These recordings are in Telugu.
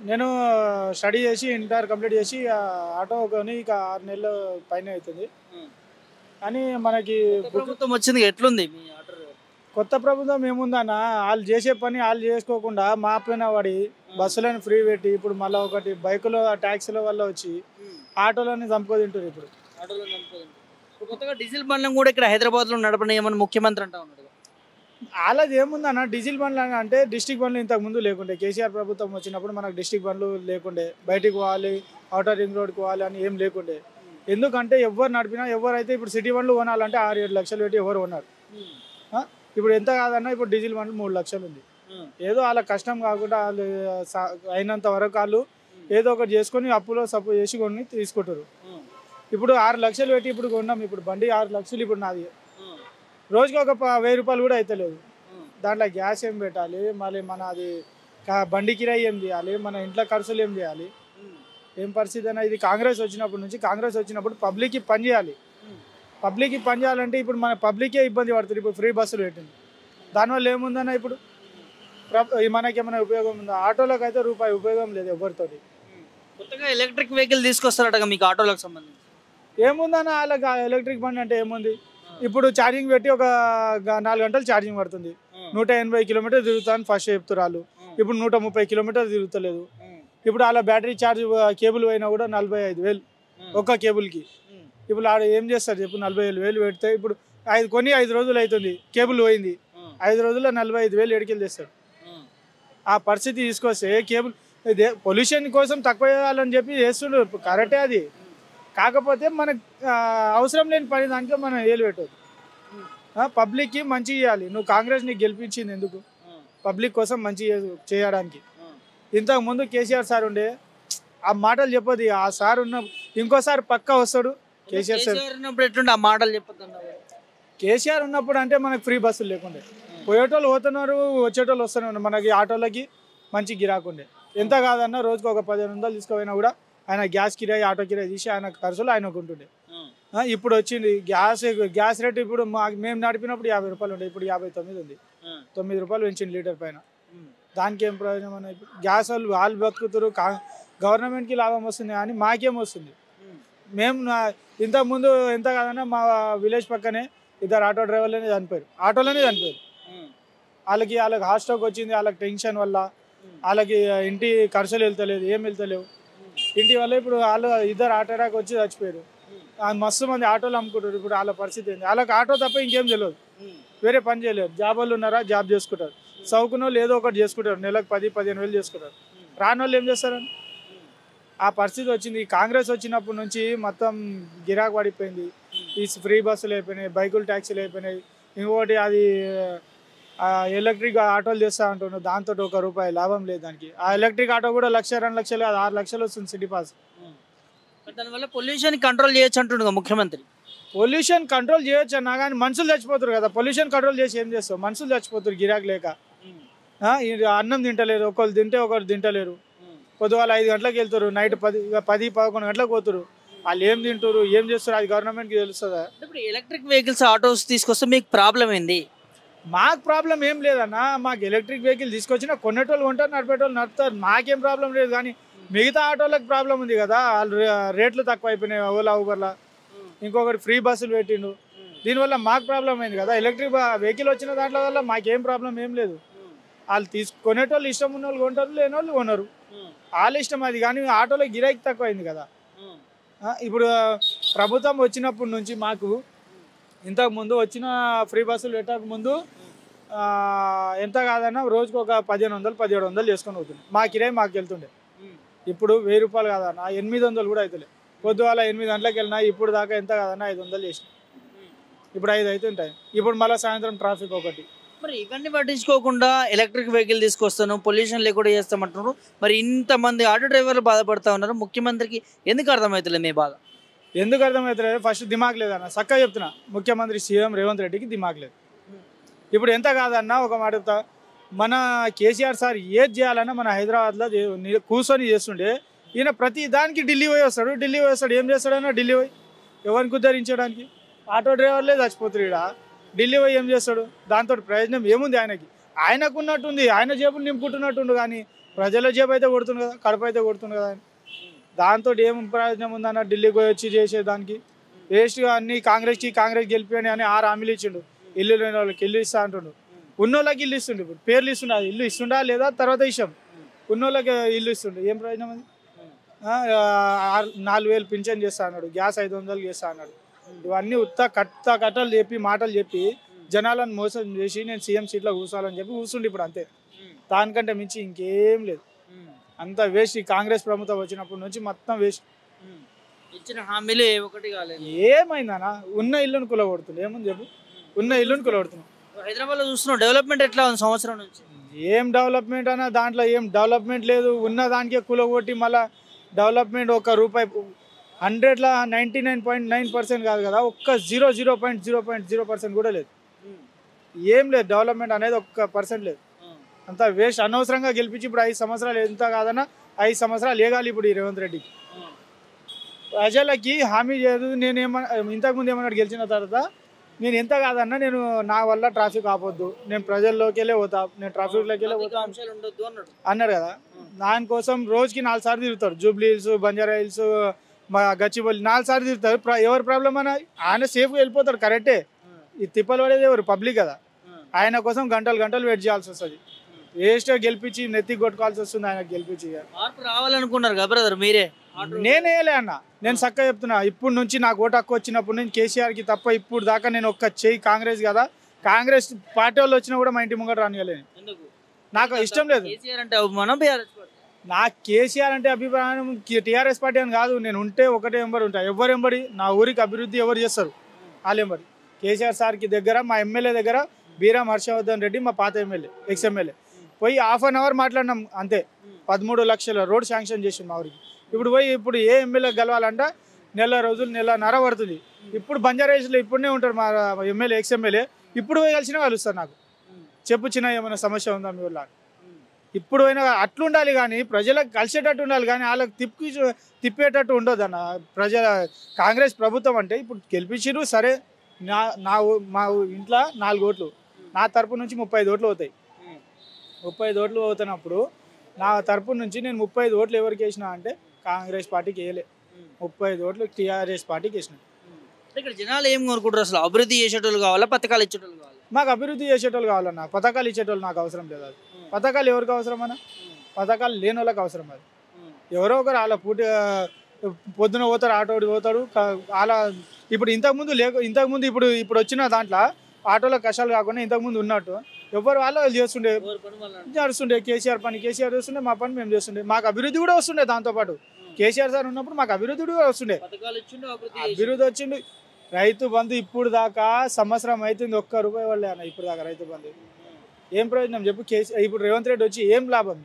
నేను స్టడీ చేసి ఇంటర్ కంప్లీట్ చేసి ఆటో కొని ఇక 6 నెలలు పైనే అవుతుంది. కానీ మనకి ప్రభుత్వం వచ్చింది ఎట్లుంది మీ ఆటో డ్రైవర్? కొత్త ప్రభుత్వం ఏముందన్న, వాళ్ళు చేసే పని వాళ్ళు చేసుకోకుండా మా పైన పడి బస్సులను ఫ్రీ పెట్టి ఇప్పుడు మళ్ళీ ఒకటి బైకులో ట్యాక్సీల వల్ల వచ్చి ఆటోలని చంపుకొని ఇప్పుడు. ఆటోలో నడుపుకోదండి. ఇప్పుడు కొత్తగా డీజిల్ బండ్లను కూడా ఇక్కడ హైదరాబాద్లో నడపనేయమని ముఖ్యమంత్రి అంటా ఉన్నాడు. వాళ్ళది ఏముందన్న, డీజిల్ బండ్లు అంటే డిస్టిక్ బండ్లు ఇంతకు ముందు లేకుండే. కేసీఆర్ ప్రభుత్వం వచ్చినప్పుడు మనకు డిస్టిక్ బండ్లు లేకుండే, బయటికి పోవాలి ఔటర్ రింగ్ రోడ్కి పోవాలి అని ఏం లేకుండే. ఎందుకంటే ఎవరు నడిపినా ఎవరైతే ఇప్పుడు సిటీ బండ్లు కొనాలంటే 6-7 లక్షలు పెట్టి ఎవరు కొన్నారు. ఇప్పుడు ఎంత కాదన్నా ఇప్పుడు డీజిల్ బండ్లు 3 లక్షలు ఉంది. ఏదో వాళ్ళ కష్టం కాకుండా వాళ్ళు అయినంత వరకు వాళ్ళు ఏదో ఒకటి చేసుకొని అప్పులో సప్పు చేసి కొని తీసుకుంటారు. ఇప్పుడు 6 లక్షలు పెట్టి ఇప్పుడు కొన్నాం, ఇప్పుడు బండి 6 లక్షలు ఇప్పుడు నాది. రోజుకి ఒక 1000 రూపాయలు కూడా అవుతలేదు. దాంట్లో గ్యాస్ ఏం పెట్టాలి, మళ్ళీ మన అది బండి కిరాయి ఏం చేయాలి, మన ఇంట్లో ఖర్చులు ఏం చేయాలి, ఏం పరిస్థితి అయినా. ఇది కాంగ్రెస్ వచ్చినప్పుడు పబ్లిక్కి పని చేయాలి. పబ్లిక్కి పని చేయాలంటే ఇప్పుడు మన పబ్లికే ఇబ్బంది పడుతుంది. ఇప్పుడు ఫ్రీ బస్సులు పెట్టింది, దానివల్ల ఏముందన్న ఇప్పుడు మనకేమైనా ఉపయోగం ఉందా? ఆటోలకు అయితే రూపాయి ఉపయోగం లేదు ఎవరితోటి. కొత్తగా ఎలక్ట్రిక్ వెహికల్ తీసుకొస్తారట మీకు ఆటోలకు సంబంధించి. ఏముందన్న వాళ్ళకి ఎలక్ట్రిక్ బండి అంటే ఏముంది, ఇప్పుడు ఛార్జింగ్ పెట్టి ఒక 4 గంటలు ఛార్జింగ్ పడుతుంది. 180 కిలోమీటర్లు తిరుగుతాను ఫస్ట్ చెప్తారు వాళ్ళు. ఇప్పుడు 130 కిలోమీటర్లు తిరుగుతలేదు. ఇప్పుడు అలా బ్యాటరీ ఛార్జ్ కేబుల్ పోయినా కూడా 45,000 ఒక్క కేబుల్కి. ఇప్పుడు ఆడ ఏం చేస్తారు చెప్పు, 45,000 పెడితే ఇప్పుడు 5 రోజులు అవుతుంది, కేబుల్ పోయింది. 5 రోజుల్లో 45,000 ఎడికెళ్ళి తెస్తాడు. ఆ పరిస్థితి తీసుకొస్తే కేబుల్ ఇదే పొల్యూషన్ కోసం తక్కువ చేయాలని చెప్పి చేస్తుండ్రు, కరెక్టే అది. కాకపోతే మనకు అవసరం లేని పని దాంట్లో మనం ఏలు పెట్టదు. పబ్లిక్కి మంచి చేయాలి. నువ్వు కాంగ్రెస్ నీకు గెలిపించింది ఎందుకు? పబ్లిక్ కోసం మంచి చేయడానికి. ఇంతకుముందు కేసీఆర్ సార్ ఉండే, ఆ మాటలు చెప్పదు. ఆ సార్ ఉన్న ఇంకోసారి పక్కా వస్తాడు. కేసీఆర్ ఉన్నప్పుడు ఎట్లుంటే ఆ మాటలు చెప్పొద్దు. కేసీఆర్ ఉన్నప్పుడు అంటే మనకు ఫ్రీ బస్సులు లేకుండే, పోయేటోళ్ళు పోతున్నారు, వచ్చేటోళ్ళు వస్తున్నారు. మనకి ఆటోలకి మంచి గిరాకుండే. ఎంత కాదన్నా రోజుకి ఒక 1500 తీసుకుపోయినా కూడా ఆయన గ్యాస్ కిరాయి ఆటో కిరాయి తీసి ఆయన ఖర్చులు ఆయనకు ఉంటుండే. ఇప్పుడు వచ్చింది గ్యాస్ రేట్. ఇప్పుడు మేము నడిపినప్పుడు 50 రూపాయలు ఉండే, ఇప్పుడు 59 ఉంది. 9 రూపాయలు పెంచింది లీటర్ పైన. దానికి ఏం ప్రయోజనం అన్న? గ్యాస్ వాళ్ళు బతుకుతారు, గవర్నమెంట్కి లాభం వస్తుంది కానీ మాకేం వస్తుంది? మేము ఇంతకుముందు ఎంత కాదన్నా మా విలేజ్ పక్కనే 2 ఆటో డ్రైవర్లనే చనిపోయారు, ఆటోలోనే చనిపోయారు. వాళ్ళకి హార్ట్ స్ట్రోక్ వచ్చింది, వాళ్ళకి టెన్షన్ వల్ల, వాళ్ళకి ఇంటి ఖర్చులు వెళ్తలేదు, ఏం వెళ్తలేవు ఇంటి వల్ల. ఇప్పుడు వాళ్ళు 2 ఆటో ర్యాక్ వచ్చి చచ్చిపోయారు. మస్తు మంది ఆటోలు అమ్ముకుంటారు. ఇప్పుడు వాళ్ళ పరిస్థితి ఏంది? వాళ్ళకి ఆటో తప్ప ఇంకేం తెలియదు, వేరే పని చేయలేరు. జాబ్ వాళ్ళు ఉన్నారా, జాబ్ చేసుకుంటారు. చౌకున్న వాళ్ళు ఏదో ఒకటి చేసుకుంటారు, నెలకు 10-15 వేలు చేసుకుంటారు. రాని వాళ్ళు ఏం చేస్తారని ఆ పరిస్థితి వచ్చింది. ఈ కాంగ్రెస్ వచ్చినప్పటి నుంచి మొత్తం గిరాకు పడిపోయింది. ఈ ఫ్రీ బస్సులు అయిపోయినాయి, బైకులు ట్యాక్సీలు అయిపోయినాయి. ఇంకొకటి అది ఎలక్ట్రిక్ ఆటోలు చేస్తా అంటున్నారు, దాంతో ₹1 లాభం లేదు దానికి. ఆ ఎలక్ట్రిక్ ఆటో కూడా 1,00,000-2 లక్షలు కాదు, 6 లక్షలు వస్తుంది సిటీ పాస్. దానివల్ల పొల్యూషన్ కంట్రోల్ చేయొచ్చు అంటుండగా ముఖ్యమంత్రి. పొల్యూషన్ కంట్రోల్ చేయొచ్చు అన్నా కానీ మనుషులు చచ్చిపోతారు కదా. పొల్యూషన్ కంట్రోల్ చేసి ఏం చేస్తావు? మనుషులు చచ్చిపోతారు గిరాకు లేక. అన్నం తింటలేరు, ఒకళ్ళు తింటే ఒకరు తింటలేరు. పొద్దుగాల 5 గంటలకు వెళ్తారు, నైట్ 10-11 గంటలకు పోతారు. వాళ్ళు ఏం తింటారు, ఏం చేస్తారు, అది గవర్నమెంట్కి తెలుస్తుందా? ఇప్పుడు ఎలక్ట్రిక్ వెహికల్స్ ఆటోస్ తీసుకొస్తే మీకు ప్రాబ్లం ఏంది? మాకు ప్రాబ్లం ఏం లేదన్నా. మాకు ఎలక్ట్రిక్ వెహికల్ తీసుకొచ్చినా కొనేటోళ్ళు కొంటారు, నడిపేటోళ్ళు నడుపుతారు, మాకేం ప్రాబ్లం లేదు. కానీ మిగతా ఆటోలకు ప్రాబ్లం ఉంది కదా. వాళ్ళు రేట్లు తక్కువ అయిపోయినాయి ఓలా ఊబర్లా. ఇంకొకటి ఫ్రీ బస్సులు పెట్టిండు, దీనివల్ల మాకు ప్రాబ్లం అయింది కదా. ఎలక్ట్రిక్ వెహికల్ వచ్చిన దాంట్లో వల్ల మాకేం ప్రాబ్లం ఏం లేదు. వాళ్ళు కొనేటోళ్ళు ఇష్టం ఉన్న వాళ్ళు కొంటారు, లేని వాళ్ళు కొనరు, వాళ్ళ ఇష్టం అది. కానీ ఆటోలో గిరాకీ తక్కువ అయింది కదా. ఇప్పుడు ప్రభుత్వం వచ్చినప్పటి నుంచి మాకు ఇంతకుముందు వచ్చిన ఫ్రీ బస్సులు పెట్టక ముందు ఎంత కాదన్నా రోజుకు ఒక 1500-1700 చేసుకొని అవుతుంది. మా కిరాయి మాకు వెళ్తుండే. ఇప్పుడు 1000 రూపాయలు కాదన్నా 800 కూడా అవుతుంది. పొద్దుగాల 8 గంటలకు వెళ్ళినా ఇప్పుడు దాకా ఎంత కాదన్నా 500 చేసిన. ఇప్పుడు 5 అవుతుంటాయి. ఇప్పుడు మళ్ళీ సాయంత్రం ట్రాఫిక్ ఒకటి. మరి ఇవన్నీ పట్టించుకోకుండా ఎలక్ట్రిక్ వెహికల్ తీసుకొస్తాను, పొల్యూషన్ లేకుండా చేస్తామంటున్నారు. మరి ఇంతమంది ఆటో డ్రైవర్లు బాధపడతా ఉన్నారు, ముఖ్యమంత్రికి ఎందుకు అర్థమవుతలేదు మీ బాధ? ఎందుకు అర్థమవుతలేదు? ఫస్ట్ దిమాగ్ లేదన్న, చక్కగా చెప్తున్నా. ముఖ్యమంత్రి సీఎం రేవంత్ రెడ్డికి దిమాగ్ లేదు. ఇప్పుడు ఎంత కాదన్నా ఒక మాట చెప్తా, మన కేసీఆర్ సార్ ఏది చేయాలన్నా మన హైదరాబాద్లో కూర్చొని చేస్తుండే. ఈయన ప్రతి దానికి ఢిల్లీ పోయి వస్తాడు. ఏం చేస్తాడన్నా ఢిల్లీ పోయి ఎవరిని ఉద్ధరించడానికి? ఆటో డ్రైవర్లే చచ్చిపోతారు ఇక్కడ. ఢిల్లీ పోయి ఏం చేస్తాడు? దాంతో ప్రయోజనం ఏముంది ఆయనకి? ఆయనకున్నట్టుంది, ఆయన జేబులు నింపుకుంటున్నట్టుండు. కానీ ప్రజల జేబు అయితే కొడుతుంది కదా, కడప అయితే కొడుతుంది కదా. దాంతో ఏం ప్రయోజనం ఉందన్న ఢిల్లీకి పోయి వచ్చి చేసేదానికి? వేస్ట్గా అన్ని కాంగ్రెస్ గెలిపి అని 6 హామీలు ఇచ్చిండు. ఇల్లు లేని వాళ్ళకి ఇల్లు ఇస్తా అంటుండు. ఉన్నోళ్ళకి ఇల్లు ఇస్తుండే, ఇప్పుడు పేర్లు ఇస్తుండే. అది ఇల్లు ఇస్తుండా లేదా తర్వాత విషయం. ఉన్నోళ్ళకి ఇల్లు ఇస్తుండే, ఏం ప్రయోజనం అది? 4,000 పింఛన్ చేస్తా అన్నాడు, గ్యాస్ 500 చేస్తా అన్నాడు. ఇవన్నీ కట్టలు చెప్పి మాటలు చెప్పి జనాలను మోసం చేసి నేను సీఎం సీట్లో కూర్చోవాలని చెప్పి కూర్చుండి ఇప్పుడు అంతే. దానికంటే మించి ఇంకేం లేదు. అంత వేస్ట్. ఈ కాంగ్రెస్ ప్రభుత్వం వచ్చినప్పటి నుంచి మొత్తం వేస్ట్. ఇచ్చిన హామీలు ఏ ఒకటి కాలేదు. ఏమైందన్నా? ఉన్న ఇల్లును కులగొడుతుంది. ఏముంది చెప్పు? ఉన్న ఇల్లును కులగొడుతున్నాం. హైదరాబాద్లో చూస్తున్నాం డెవలప్మెంట్ ఎట్లా ఉంది సంవత్సరం నుంచి? ఏం డెవలప్మెంట్ అన్నా? దాంట్లో ఏం డెవలప్మెంట్ లేదు. ఉన్న దానికే కులగొట్టి మళ్ళీ డెవలప్మెంట్ ఒక్క రూపాయి 100లో 99.9% కాదు కదా, ఒక్క 0.0% కూడా లేదు. ఏం లేదు. డెవలప్మెంట్ అనేది ఒక్క % లేదు. అంతా వేస్ట్. అనవసరంగా గెలిపించి ఇప్పుడు 5 సంవత్సరాలు ఎంత కాదన్నా 5 సంవత్సరాలు ఏగాలి ఇప్పుడు ఈ రేవంత్ రెడ్డికి. ప్రజలకి హామీ చేయదు. ఇంతకుముందు ఏమన్నాడు గెలిచిన తర్వాత, నేను ఎంత కాదన్నా నేను నా వల్ల ట్రాఫిక్ ఆపొద్దు, నేను ప్రజల్లోకి వెళ్ళే పోతా, నేను ట్రాఫిక్లోకి వెళ్ళే పోతా అన్నాడు కదా. దానికోసం రోజుకి 4 సార్లు తిరుగుతారు. జూబ్లీ హిల్స్, బంజారా హిల్స్, మా గచ్చిబౌలి 4 సార్లు తిరుగుతారు. ఎవరి ప్రాబ్లం అన్న ఆయన సేఫ్గా వెళ్ళిపోతాడు, కరెక్టే. ఈ తిప్పలు పడేది ఎవరు? పబ్లిక్ కదా. ఆయన కోసం గంటలు వెయిట్ చేయాల్సి వస్తుంది. వేస్ట్గా గెలిపించి నెత్తికి కొట్టుకోవాల్సి వస్తుంది ఆయనకు గెలిపించి. మార్పు రావాలనుకున్నారు కదా బ్రదర్ మీరే? నేనేలే అన్న, నేను చక్కగా చెప్తున్నా. ఇప్పుడు నుంచి నాకు ఓటు హక్కు వచ్చినప్పటి నుంచి కేసీఆర్కి తప్ప ఇప్పుడు దాకా నేను ఒక్క చెయ్యి కాంగ్రెస్ కదా, కాంగ్రెస్ పార్టీ వాళ్ళు వచ్చినా కూడా మా ఇంటి ముంగట రానియలేను. నాకు ఇష్టం లేదు. నాకు కేసీఆర్ అంటే అభిప్రాయం టీఆర్ఎస్ పార్టీ అని కాదు. నేను ఉంటే ఒకటే ఎంబడి ఉంటా. ఎవరు ఎంబడి? నా ఊరికి అభివృద్ధి ఎవరు చేస్తారు వాళ్ళు ఎంబడి. కేసీఆర్ సార్కి దగ్గర, మా ఎమ్మెల్యే దగ్గర బీరాం హర్షవర్ధన్ రెడ్డి, మా పాత ఎమ్మెల్యే, ఎక్స్ ఎమ్మెల్యే, పోయి ½ అన్ అవర్ మాట్లాడినాం అంతే. 13 లక్షల రోడ్ శాంక్షన్ చేసింది మా ఊరికి. ఇప్పుడు ఏ ఎమ్మెల్యే గెలవాలంటే నెల రోజులు, నెలన్నర పడుతుంది. ఇప్పుడు బంజారాహిల్స్లో ఇప్పుడునే ఉంటారు మా ఎమ్మెల్యే, ఎక్స్ ఎమ్మెల్యే. ఇప్పుడు పోయి కలిసినా కలుస్తారు నాకు. చెప్పు చిన్న ఏమైనా సమస్య ఉందా మీ ఊళ్ళో? ఇప్పుడు అయినా అట్లుండాలి కానీ, ప్రజలకు కలిసేటట్టు ఉండాలి కానీ వాళ్ళకి తిప్పేటట్టు ఉండదు అన్న. కాంగ్రెస్ ప్రభుత్వం అంటే ఇప్పుడు గెలిపించారు సరే, మా ఇంట్లో 4 ఓట్లు, నా తరపు నుంచి 35 ఓట్లు అవుతాయి. 35 ఓట్లు అవుతున్నప్పుడు నా తరపు నుంచి నేను 35 ఓట్లు ఎవరికి వేసినా అంటే కాంగ్రెస్ పార్టీకి వేయలే, 35 ఓట్లు టీఆర్ఎస్ పార్టీకి వేసిన. ఇక్కడ జనాలు ఏం కోరుకుంటారు అసలు? అభివృద్ధి చేసేటోళ్ళు కావాలా, పథకాలు ఇచ్చేటోళ్ళు కావాలా? మాకు అభివృద్ధి చేసేటోళ్ళు కావాలన్నా. పథకాలు ఇచ్చేటోళ్ళు నాకు అవసరం లేదు. అది పథకాలు ఎవరికి అవసరం అన్న? పథకాలు లేని వాళ్ళకి అవసరం. అది ఎవరో ఒకరు వాళ్ళ పొద్దున పోతారు, ఆటోడి పోతాడు అలా. ఇప్పుడు ఇంతకుముందు ఇప్పుడు వచ్చిన దాంట్లో ఆటోలో కష్టాలు కాకుండా ఇంతకుముందు ఉన్నట్టు ఎవరు వాళ్ళు చేస్తుండే, నడుస్తుండే. కేసీఆర్ పని కేసీఆర్ చేస్తుండే, మా పని మేము చేస్తుండే. మాకు అభివృద్ధి కూడా వస్తుండే. దాంతోపాటు కేసీఆర్ సార్ ఉన్నప్పుడు మాకు అభివృద్ధి కూడా వస్తుండే. అభివృద్ధి వచ్చింది. రైతు బంధు ఇప్పుడు దాకా సంవత్సరం అవుతుంది, ₹1 వాళ్ళే అన్న ఇప్పుడు దాకా రైతు బంధు. ఏం ప్రయోజనం చెప్పు? ఇప్పుడు రేవంత్ రెడ్డి వచ్చి ఏం లాభం?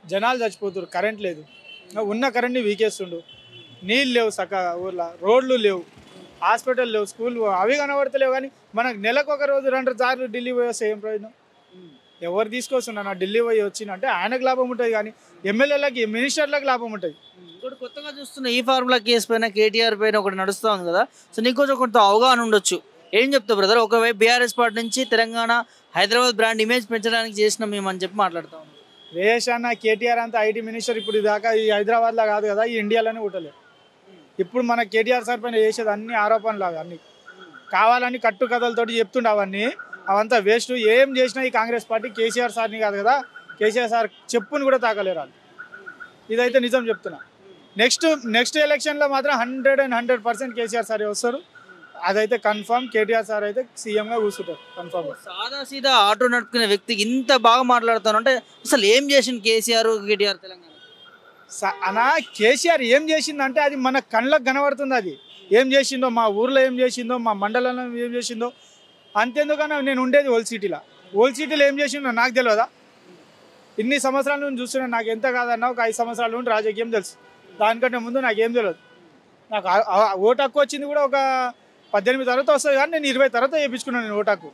జనాలు చచ్చిపోతారు, కరెంట్ లేదు, ఉన్న కరెంట్ని వీకేస్తుండు, నీళ్ళు లేవు చక్కగా ఊర్లో, రోడ్లు లేవు, హాస్పిటల్ లేవు, స్కూల్ అవి కనబడతలేవు. కానీ మనకు నెలకు 1 రోజు 2 సార్లు ఢిల్లీ పోయి వస్తే ఏం ప్రయోజనం? ఎవరు తీసుకొస్తున్నా ఢిల్లీ పోయి వచ్చిందంటే ఆయనకు లాభం ఉంటుంది కానీ ఎమ్మెల్యేలకి, మినిస్టర్లకు లాభం ఉంటుంది. ఇంకోటి కొత్తగా చూస్తున్న ఈ ఫార్ములా కేసు పైన, కేటీఆర్ పైన ఒకటి నడుస్తూ ఉంది కదా, సో నీకు కొంచెం కొంత అవగాహన ఉండొచ్చు. ఏం చెప్తావు బ్రదర్? ఒకవైపు బీఆర్ఎస్ పార్టీ నుంచి తెలంగాణ, హైదరాబాద్ బ్రాండ్ ఇమేజ్ పెంచడానికి చేసినాం మేము అని చెప్పి మాట్లాడుతూ ఉన్నాం. వేష్ అన్న, కేటీఆర్ అంతా ఐటీ మినిస్టర్ ఇప్పుడు దాకా ఈ హైదరాబాద్లో కాదు కదా, ఈ ఇండియాలోనే ఉండలేదు. ఇప్పుడు మన కేటీఆర్ సార్ పైన చేసేది అన్ని ఆరోపణలు, అన్నీ కావాలని కట్టు కథలతోటి చెప్తుండే. అవంతా వేస్ట్. ఏం చేసినా ఈ కాంగ్రెస్ పార్టీ కేసీఆర్ సార్ని కాదు కదా, కేసీఆర్ సార్ చెప్పుని కూడా తాకలేరు వాళ్ళు. ఇదైతే నిజం చెప్తున్నా. నెక్స్ట్ ఎలక్షన్లో మాత్రం 100% కేసీఆర్ సార్ వస్తారు. అదైతే కన్ఫర్మ్. కేటీఆర్ సార్ అయితే సీఎంగా కూర్చుంటారు కన్ఫర్మ్. సాదా సీదా ఆటో నడుపుకునే వ్యక్తికి ఇంత బాగా మాట్లాడుతాను అంటే అసలు ఏం చేసింది కేసీఆర్, కేటీఆర్ తెలంగాణ అనా? కేసీఆర్ ఏం చేసిందంటే అది మన కళ్ళకు కనబడుతుంది. అది ఏం చేసిందో, మా ఊర్లో ఏం చేసిందో, మా మండలంలో ఏం చేసిందో. అంతేందుకన్నా నేను ఉండేది ఓల్డ్ సిటీలో ఏం చేసిందో నాకు తెలియదా? ఇన్ని సంవత్సరాల నుంచి చూస్తున్నా. నాకు ఎంత కాదన్నా ఒక 5 సంవత్సరాల నుండి రాజకీయం తెలుసు. దానికంటే ముందు నాకేం తెలియదు. నాకు ఓటు హక్కు వచ్చింది కూడా ఒక 18 తర్వాత వస్తుంది కానీ నేను 20 తర్వాత వేయించుకున్నాను నేను ఓటు హక్కు.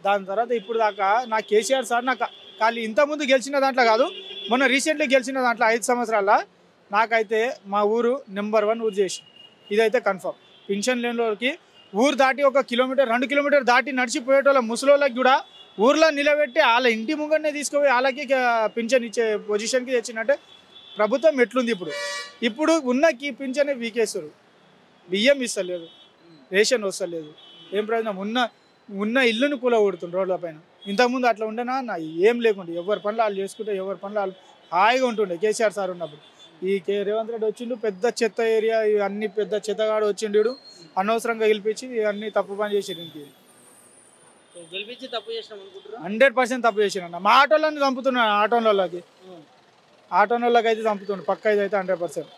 దాని తర్వాత ఇప్పుడు దాకా నా కేసీఆర్ సార్ నాకు ఖాళీ ఇంతకుముందు గెలిచిన దాంట్లో కాదు, మొన్న రీసెంట్లీ గెలిచిన దాంట్లో 5 సంవత్సరాల నాకైతే మా ఊరు నెంబర్ 1 ఊరు చేసి. ఇదైతే కన్ఫర్మ్. పింఛన్ లేని వాళ్ళకి ఊరు దాటి 1 కిలోమీటర్ 2 కిలోమీటర్ దాటి నడిచిపోయేటోళ్ళ ముసలోళ్ళకి కూడా ఊర్లో నిలబెట్టి వాళ్ళ ఇంటి ముంగనే తీసుకుపోయి వాళ్ళకి పింఛన్ ఇచ్చే పొజిషన్కి తెచ్చినట్టే ప్రభుత్వం ఎట్లుంది ఇప్పుడు ఉన్న పింఛనే వీకేస్తారు. బియ్యం ఇస్తలేదు, రేషన్ వస్తలేదు, ఏం ప్రయోజనం? ఉన్న ఇల్లుని కూలగొడుతుండ్రు రోడ్ల పైన. ఇంతకుముందు అట్లా ఉండేనా అన్న? ఏం లేకుండా ఎవరి పనులు వాళ్ళు చేసుకుంటే ఎవరి పనులు వాళ్ళు హాయిగా ఉంటుండే కేసీఆర్ సార్ ఉన్నప్పుడు. ఈ రేవంత్ రెడ్డి వచ్చిండు, పెద్ద చెత్త ఏరియా, అన్ని పెద్ద చెత్తగాడు వచ్చిండు, అనవసరంగా గెలిపించి అన్ని తప్పు పని చేసాడు. ఇంటికి గెలిపించి తప్పు చేసినాం అనుకుంటున్నా. 100% తప్పు చేసిరన్న. మా ఆటోళ్ళని చంపుతున్నాడు, ఆటోళ్ళకి అయితే చంపుతుండు పక్క. ఇదైతే 100%.